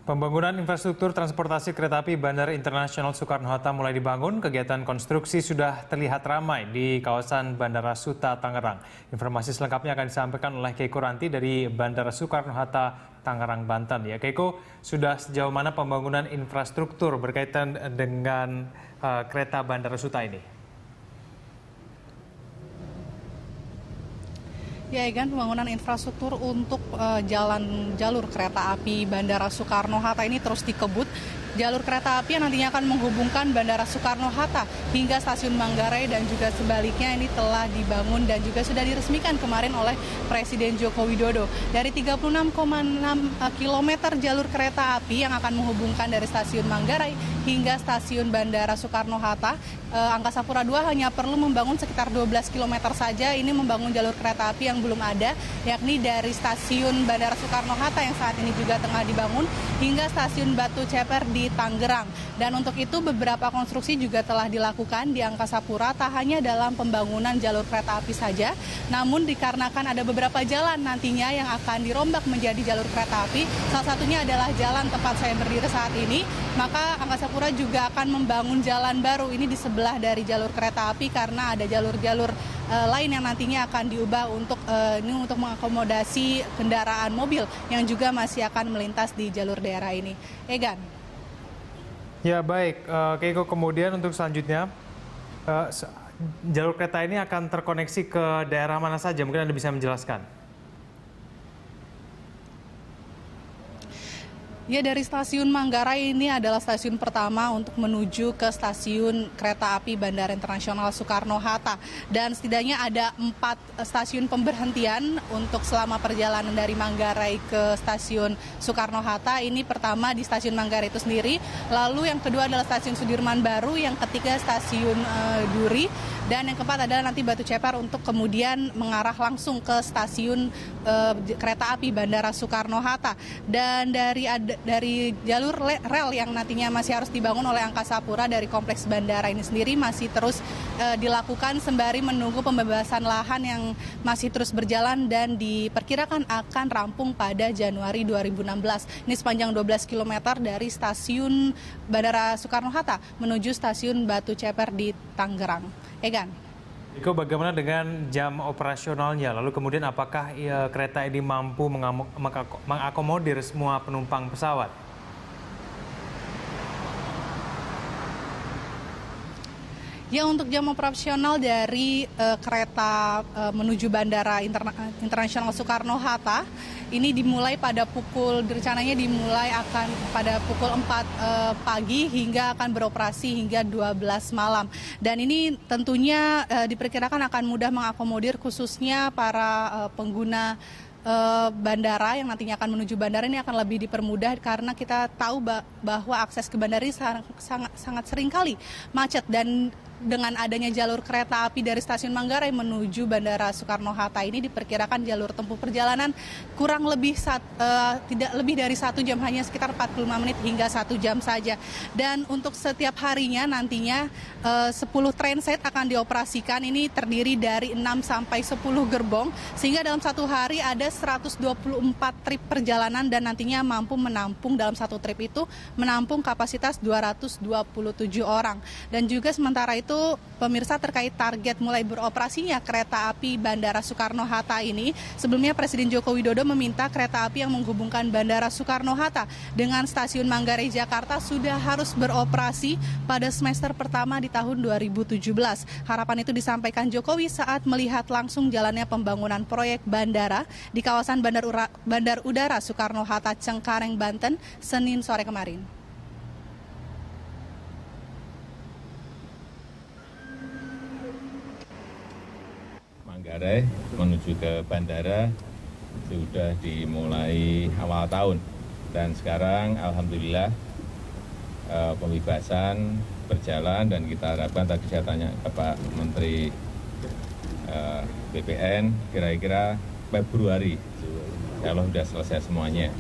Pembangunan infrastruktur transportasi kereta api Bandara Internasional Soekarno-Hatta mulai dibangun. Kegiatan konstruksi sudah terlihat ramai di kawasan Bandara Suta, Tangerang. Informasi selengkapnya akan disampaikan oleh Keiko Ranti dari Bandara Soekarno-Hatta, Tangerang, Banten. Ya, Keiko, sudah sejauh mana pembangunan infrastruktur berkaitan dengan kereta Bandara Suta ini? Ya, Egan, pembangunan infrastruktur untuk jalur kereta api Bandara Soekarno-Hatta ini terus dikebut. Jalur kereta api yang nantinya akan menghubungkan Bandara Soekarno-Hatta hingga Stasiun Manggarai dan juga sebaliknya ini telah dibangun dan juga sudah diresmikan kemarin oleh Presiden Joko Widodo. Dari 36,6 km jalur kereta api yang akan menghubungkan dari Stasiun Manggarai hingga Stasiun Bandara Soekarno-Hatta, Angkasa Pura II hanya perlu membangun sekitar 12 km saja. Ini membangun jalur kereta api yang belum ada, yakni dari Stasiun Bandara Soekarno-Hatta yang saat ini juga tengah dibangun hingga Stasiun Batu Ceper di Tangerang. Dan untuk itu beberapa konstruksi juga telah dilakukan di Angkasa Pura, tak hanya dalam pembangunan jalur kereta api saja, namun dikarenakan ada beberapa jalan nantinya yang akan dirombak menjadi jalur kereta api, salah satunya adalah jalan tempat saya berdiri saat ini, maka Angkasa Pura juga akan membangun jalan baru ini di sebelah dari jalur kereta api karena ada jalur-jalur lain yang nantinya akan diubah untuk mengakomodasi kendaraan mobil yang juga masih akan melintas di jalur daerah ini. Egan. Ya, baik, Keiko, kemudian untuk selanjutnya jalur kereta ini akan terkoneksi ke daerah mana saja? Mungkin Anda bisa menjelaskan. Ya, dari Stasiun Manggarai ini adalah stasiun pertama untuk menuju ke stasiun kereta api Bandara Internasional Soekarno-Hatta. Dan setidaknya ada 4 stasiun pemberhentian untuk selama perjalanan dari Manggarai ke stasiun Soekarno-Hatta. Ini pertama di stasiun Manggarai itu sendiri. Lalu yang kedua adalah stasiun Sudirman Baru, yang ketiga stasiun Duri. Dan yang keempat adalah nanti Batu Ceper untuk kemudian mengarah langsung ke stasiun kereta api Bandara Soekarno-Hatta. Dan dari jalur rel yang nantinya masih harus dibangun oleh Angkasa Pura dari kompleks bandara ini sendiri masih terus dilakukan sembari menunggu pembebasan lahan yang masih terus berjalan dan diperkirakan akan rampung pada Januari 2016. Ini sepanjang 12 km dari stasiun Bandara Soekarno-Hatta menuju stasiun Batu Ceper di Tangerang. Egan. Iko, bagaimana dengan jam operasionalnya? Lalu kemudian apakah kereta ini mampu mengakomodir semua penumpang pesawat? Ya, untuk jam operasional dari kereta menuju Bandara Internasional Soekarno-Hatta ini dimulai pada rencananya dimulai akan pada pukul 4 pagi hingga akan beroperasi hingga 12 malam. Dan ini tentunya diperkirakan akan mudah mengakomodir khususnya para pengguna bandara yang nantinya akan menuju bandara ini akan lebih dipermudah karena kita tahu bahwa akses ke bandara ini sangat sering kali macet, dan dengan adanya jalur kereta api dari Stasiun Manggarai menuju Bandara Soekarno-Hatta ini diperkirakan jalur tempuh perjalanan kurang lebih tidak lebih dari 1 jam, hanya sekitar 45 menit hingga 1 jam saja. Dan untuk setiap harinya nantinya 10 trainset akan dioperasikan, ini terdiri dari 6 sampai 10 gerbong, sehingga dalam satu hari ada 124 trip perjalanan dan nantinya mampu menampung dalam satu trip itu menampung kapasitas 227 orang. Dan juga sementara itu pemirsa, terkait target mulai beroperasinya kereta api Bandara Soekarno-Hatta ini, sebelumnya Presiden Joko Widodo meminta kereta api yang menghubungkan Bandara Soekarno-Hatta dengan Stasiun Manggarai Jakarta sudah harus beroperasi pada semester pertama di tahun 2017. Harapan itu disampaikan Jokowi saat melihat langsung jalannya pembangunan proyek bandara di kawasan Bandar Udara Soekarno-Hatta, Cengkareng, Banten, Senin sore kemarin. Manggarai menuju ke bandara sudah dimulai awal tahun, dan sekarang alhamdulillah pembebasan berjalan, dan kita harapkan, tadi saya tanya ke Pak Menteri BPN, kira-kira Februari kalau sudah selesai semuanya,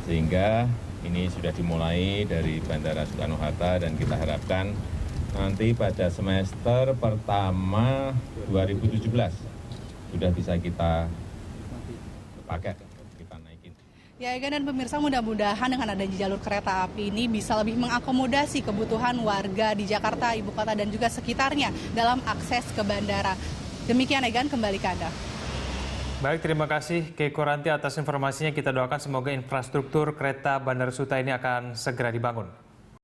sehingga ini sudah dimulai dari Bandara Soekarno-Hatta, dan kita harapkan nanti pada semester pertama 2017 sudah bisa kita pakai, kita naikin. Ya, Egan dan pemirsa, mudah-mudahan dengan adanya jalur kereta api ini bisa lebih mengakomodasi kebutuhan warga di Jakarta, ibu kota, dan juga sekitarnya dalam akses ke bandara. Demikian, Egan, kembali ke Anda. Baik, terima kasih Keiko Ranti atas informasinya. Kita doakan semoga infrastruktur kereta Bandara Suta ini akan segera dibangun.